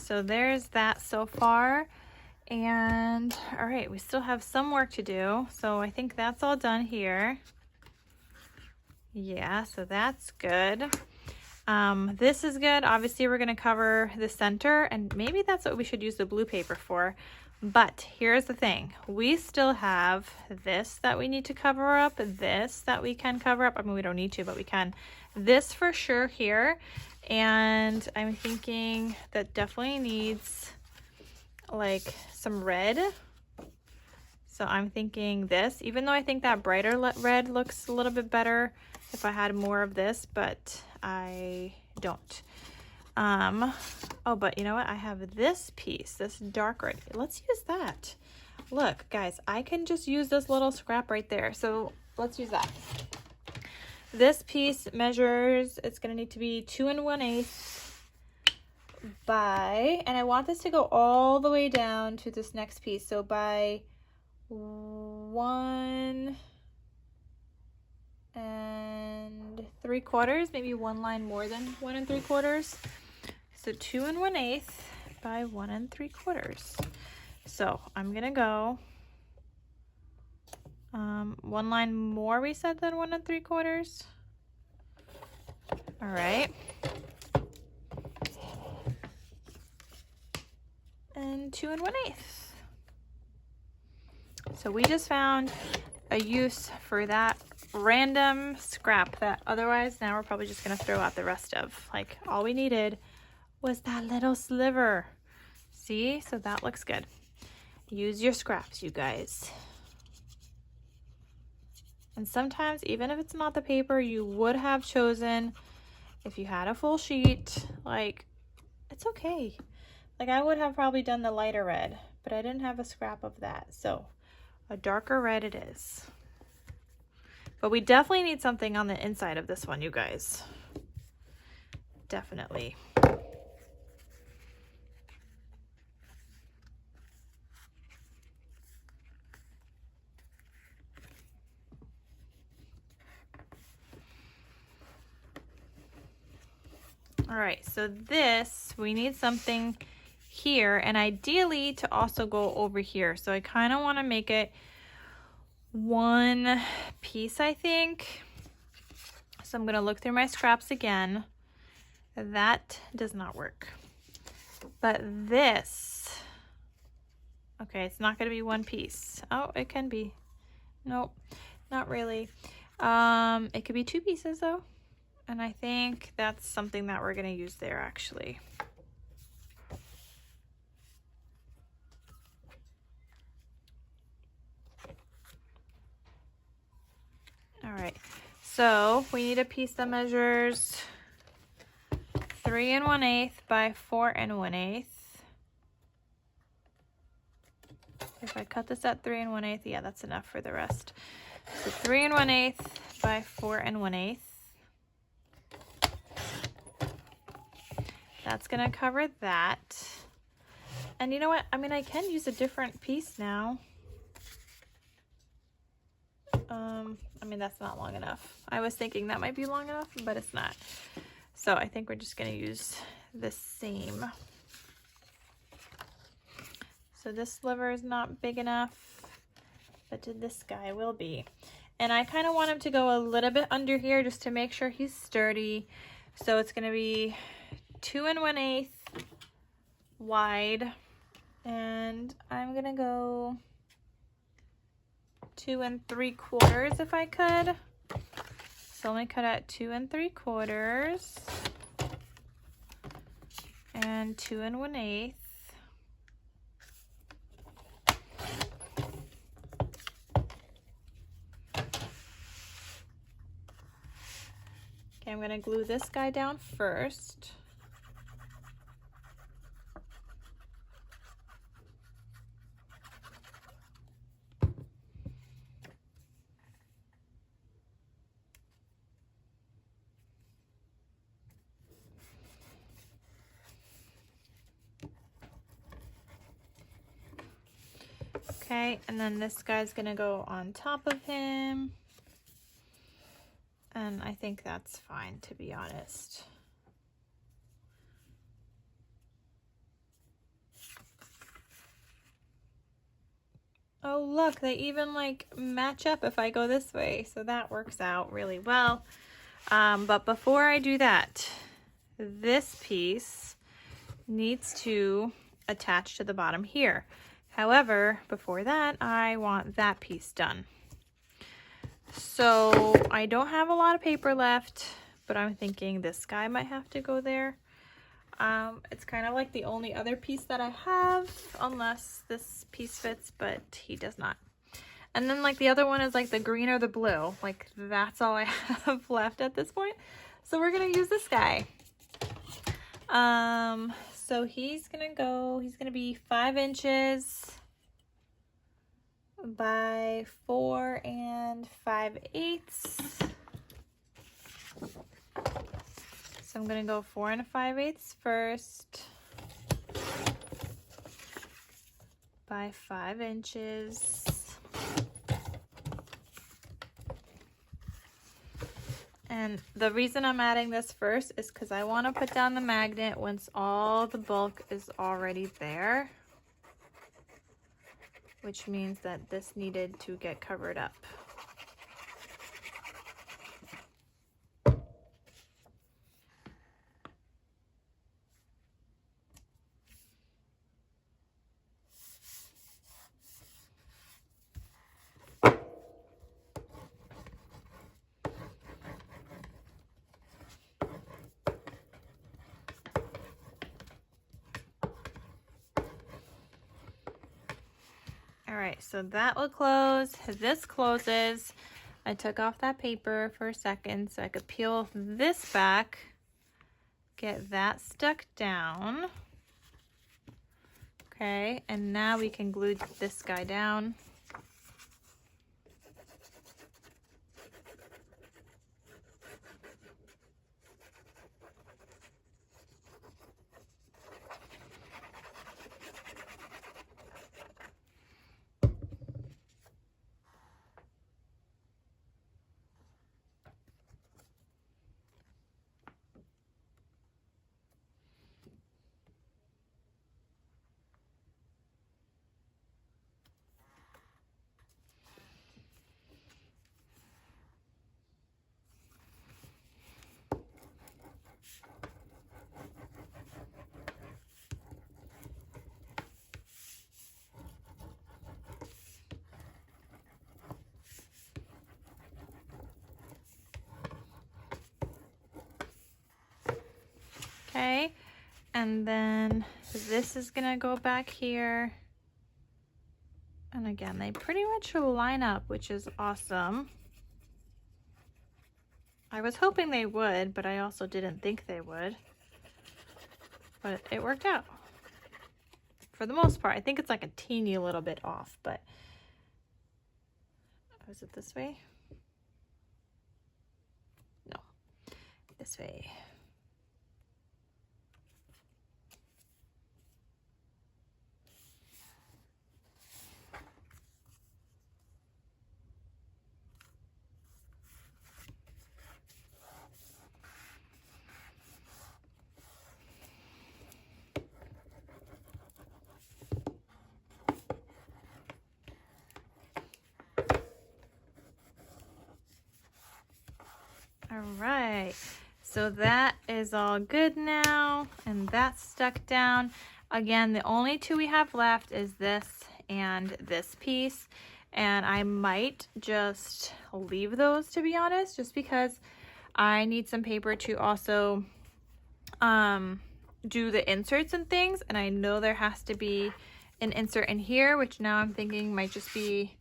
so there's that so far. And all right, we still have some work to do, so I think that's all done here. Yeah, so that's good. This is good. Obviously we're going to cover the center, and maybe that's what we should use the blue paper for. But here's the thing, we still have this that we need to cover up, this that we can cover up. I mean, we don't need to, but we can. This for sure here. And I'm thinking that definitely needs like some red. So I'm thinking this, even though I think that brighter red looks a little bit better if I had more of this, but I don't. Oh, but you know what? I have this piece, this dark red. Let's use that. Look, guys, I can just use this little scrap right there. So let's use that. This piece measures, it's going to need to be 2 1/8 by, and I want this to go all the way down to this next piece. So by 1 3/4, maybe one line more than 1 3/4. So 2 1/8 by 1 3/4. So I'm gonna go one line more, we said, than 1 3/4. All right. And 2 1/8. So we just found a use for that random scrap that otherwise now we're probably just gonna throw out the rest of. Like, all we needed was that little sliver. See? So that looks good. Use your scraps, you guys. And sometimes, even if it's not the paper you would have chosen, if you had a full sheet, like, it's okay. Like, I would have probably done the lighter red, but I didn't have a scrap of that. So a darker red it is. But we definitely need something on the inside of this one, you guys. Definitely. All right, so this, we need something here, and ideally to also go over here. So I kind of want to make it one piece, I think. So I'm going to look through my scraps again. That does not work. But this, Okay, it's not going to be one piece. Oh, it can be. Nope, not really. It could be two pieces though. And I think that's something that we're going to use there actually. All right, so we need a piece that measures 3 1/8 by 4 1/8. If I cut this at 3 1/8, yeah, that's enough for the rest. So 3 1/8 by 4 1/8. That's gonna cover that. And you know what? I mean, I can use a different piece now. I mean, that's not long enough. I was thinking that might be long enough, but it's not. So I think we're just gonna use the same. So this sliver is not big enough, but this guy will be. And I kind of want him to go a little bit under here just to make sure he's sturdy. So it's gonna be 2 1/8 wide, and I'm gonna go 2 3/4 if I could. So let me cut at 2 3/4 and 2 1/8. Okay, I'm gonna glue this guy down first. Okay, and then this guy's gonna go on top of him. And I think that's fine, to be honest. Oh, look, they even like match up if I go this way. So that works out really well. But before I do that, this piece needs to attach to the bottom here. However, before that, I want that piece done. So I don't have a lot of paper left, but I'm thinking this guy might have to go there. It's kind of like the only other piece that I have, unless this piece fits, but he does not. And then like the other one is like the green or the blue. Like that's all I have left at this point. So we're gonna use this guy. So he's gonna be 5 inches by 4 5/8. So I'm gonna go 4 5/8 first by 5 inches. And the reason I'm adding this first is because I want to put down the magnet once all the bulk is already there, which means that this needed to get covered up. All right, so that will close. This closes. I took off that paper for a second so I could peel this back, get that stuck down. Okay, and now we can glue this guy down. And then this is gonna go back here. And again, they pretty much line up, which is awesome. I was hoping they would, but I also didn't think they would. But it worked out. For the most part, I think it's like a teeny little bit off, but is it this way? No, this way. All right, so that is all good now, and that's stuck down. Again, the only two we have left is this and this piece, and I might just leave those, to be honest, just because I need some paper to also do the inserts and things, and I know there has to be an insert in here, which now I'm thinking might just be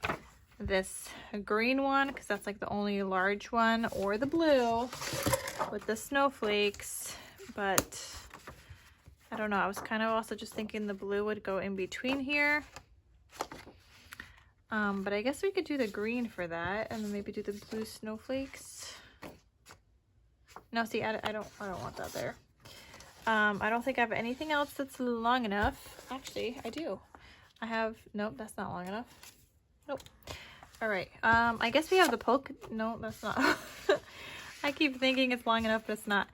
this green one, because that's like the only large one, or the blue with the snowflakes. But I don't know, I was kind of also just thinking the blue would go in between here, but I guess we could do the green for that, and then maybe do the blue snowflakes. No, see, I don't want that there. I don't think I have anything else that's long enough. Actually, I do. I have, nope, that's not long enough. Nope. All right, I guess we have the poke. No, that's not. I keep thinking it's long enough, but it's not.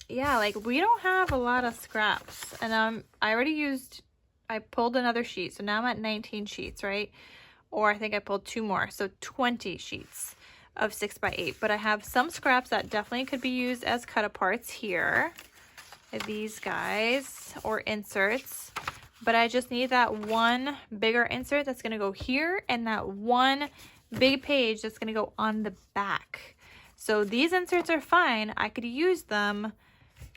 Yeah, like we don't have a lot of scraps, and I pulled another sheet, so now I'm at 19 sheets, right? Or I think I pulled 2 more, so 20 sheets of 6x8. But I have some scraps that definitely could be used as cut aparts here, these guys, or inserts. But I just need that one bigger insert that's gonna go here, and that one big page that's gonna go on the back. So these inserts are fine, I could use them.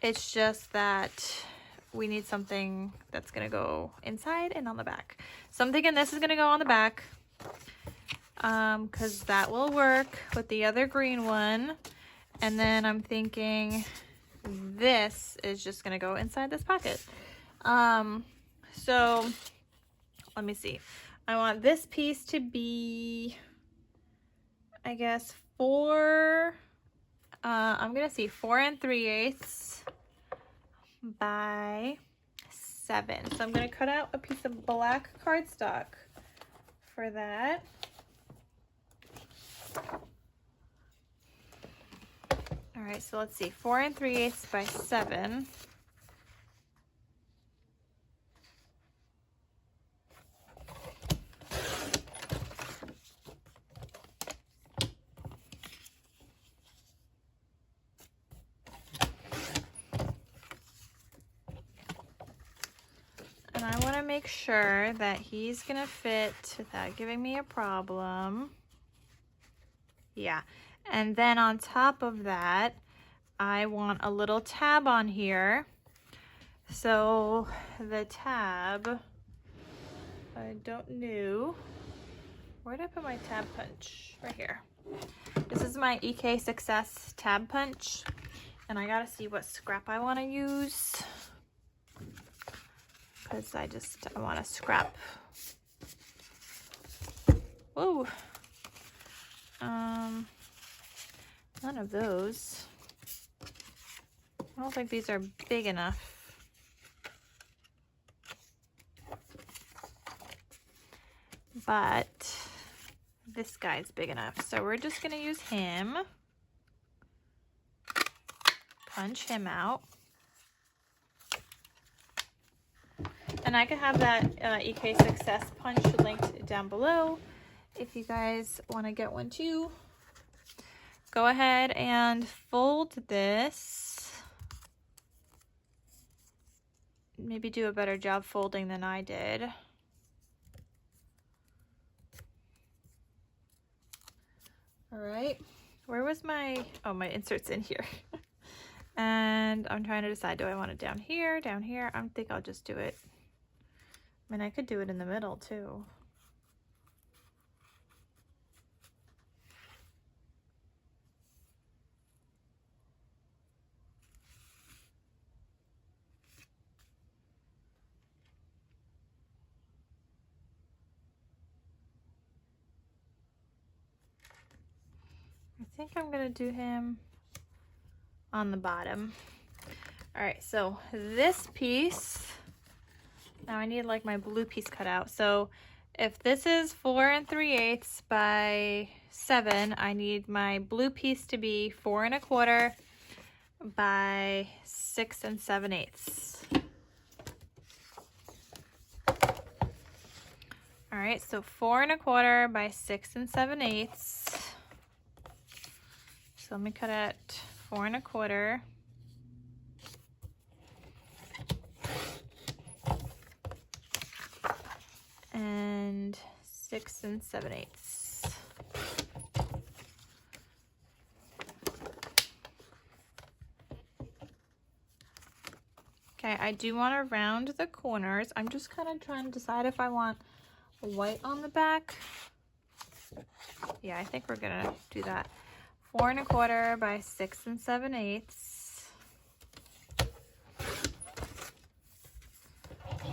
It's just that we need something that's gonna go inside and on the back. So I'm thinking this is gonna go on the back, because that will work with the other green one. And then I'm thinking this is just gonna go inside this pocket. So let me see. I want this piece to be, I guess, 4, I'm gonna see 4 3/8 by 7. So I'm gonna cut out a piece of black cardstock for that. All right, so let's see, 4 3/8 by 7. And I want to make sure that he's gonna fit without giving me a problem. Yeah, and then on top of that, I want a little tab on here. So the tab, I don't know. Where did I put my tab punch? Right here. This is my EK Success tab punch, and I gotta see what scrap I want to use, because I want to scrap. Whoa. None of those. I don't think these are big enough. But this guy's big enough. So we're just gonna use him. Punch him out. And I could have that EK Success punch linked down below if you guys want to get one too. Go ahead and fold this. Maybe do a better job folding than I did. All right, where was my, oh, my insert's in here. And I'm trying to decide, do I want it down here, down here? I think I'll just do it. I mean, I could do it in the middle too. I think I'm gonna do him on the bottom. All right, so this piece, now I need like my blue piece cut out. So if this is 4 3/8 by 7, I need my blue piece to be 4 1/4 by 6 7/8. All right, so 4 1/4 by 6 7/8. So let me cut it 4 1/4. And 6 7/8. Okay, I do want to round the corners. I'm just kind of trying to decide if I want white on the back. Yeah, I think we're gonna do that. 4 1/4 by 6 7/8.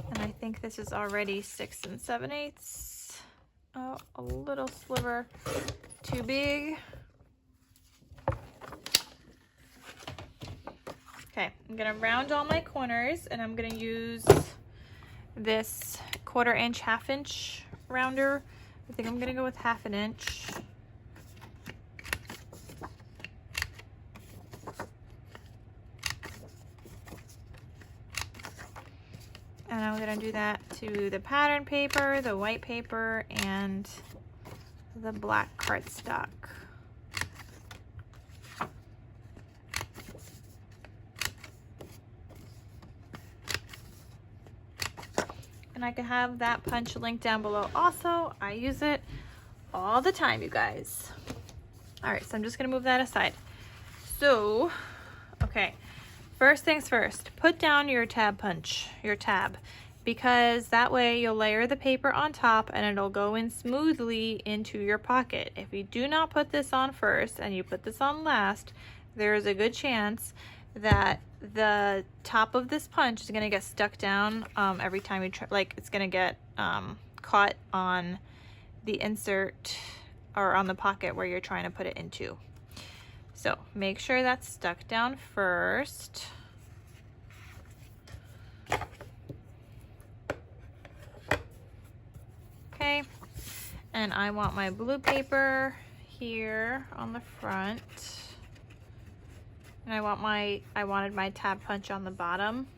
And I think this is already 6 7/8. Oh, a little sliver too big. Okay, I'm gonna round all my corners, and I'm gonna use this 1/4 inch, 1/2 inch rounder. I think I'm gonna go with 1/2 inch. And I'm gonna do that to the pattern paper, the white paper, and the black cardstock. And I can have that punch link down below also. I use it all the time, you guys. All right, so I'm just gonna move that aside. So, okay, first things first, put down your tab punch, your tab, because that way you'll layer the paper on top and it'll go in smoothly into your pocket. If you do not put this on first and you put this on last, there is a good chance that the top of this punch is gonna get stuck down every time you try, like it's gonna get caught on the insert or on the pocket where you're trying to put it into. So make sure that's stuck down first. Okay, and I want my blue paper here on the front. And I wanted my tab punch on the bottom.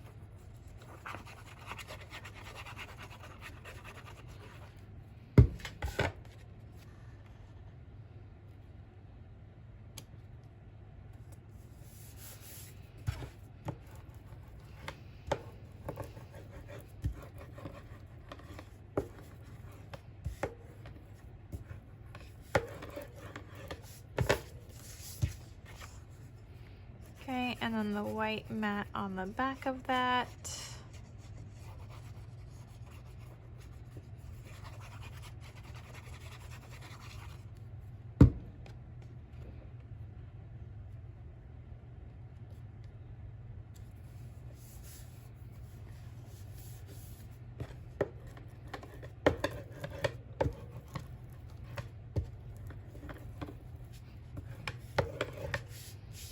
Okay, and then the white mat on the back of that.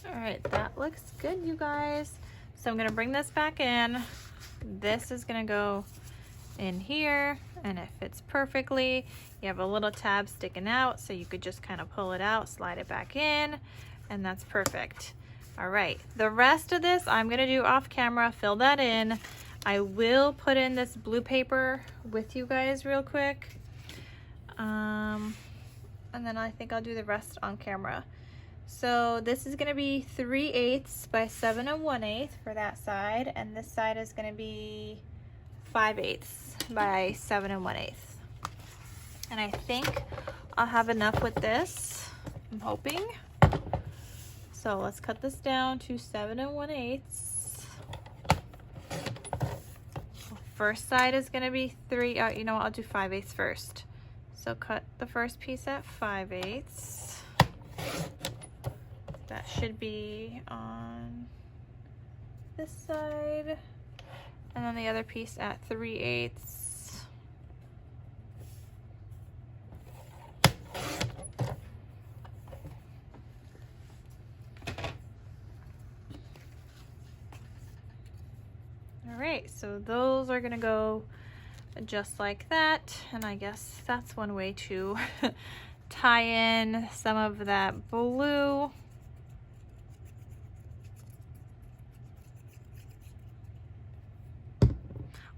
All right, that looks good, you guys. So I'm gonna bring this back in. This is gonna go in here and it fits perfectly. You have a little tab sticking out, so you could just kind of pull it out, slide it back in, and that's perfect. All right, the rest of this I'm gonna do off camera, fill that in. I will put in this blue paper with you guys real quick. And then I think I'll do the rest on camera. So this is gonna be 3/8 by 7 1/8 for that side, and this side is gonna be 5/8 by 7 1/8. And I think I'll have enough with this, I'm hoping. So let's cut this down to 7 1/8. First side is going to be 3, you know what, I'll do 5/8 first. So cut the first piece at 5/8. That should be on this side. And then the other piece at 3/8. Alright, so those are gonna go just like that, and I guess that's one way to tie in some of that blue.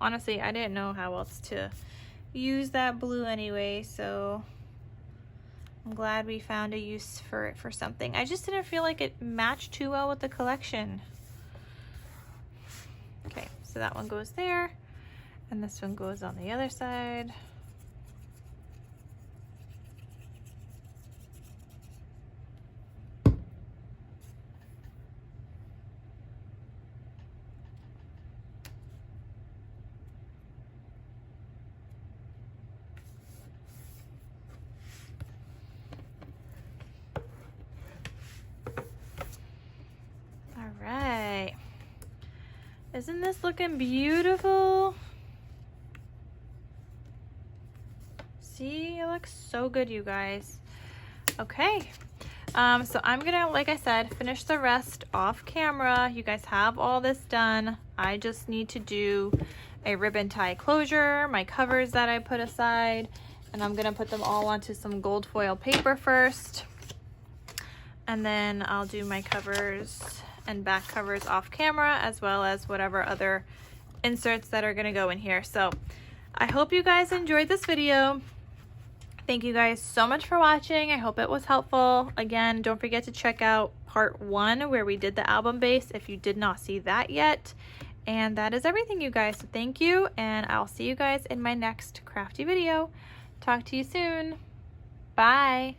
Honestly, I didn't know how else to use that blue anyway, so I'm glad we found a use for it for something. I just didn't feel like it matched too well with the collection. Okay, so that one goes there, and this one goes on the other side. All right. Isn't this looking beautiful? See, it looks so good, you guys. Okay, so I'm gonna, like I said, finish the rest off camera. You guys have all this done. I just need to do a ribbon tie closure, my covers that I put aside, and I'm gonna put them all onto some gold foil paper first. And then I'll do my covers and back covers off camera, as well as whatever other inserts that are gonna go in here. So I hope you guys enjoyed this video. Thank you guys so much for watching. I hope it was helpful. Again, don't forget to check out part 1 where we did the album base if you did not see that yet. And that is everything, you guys. So thank you, and I'll see you guys in my next crafty video. Talk to you soon. Bye.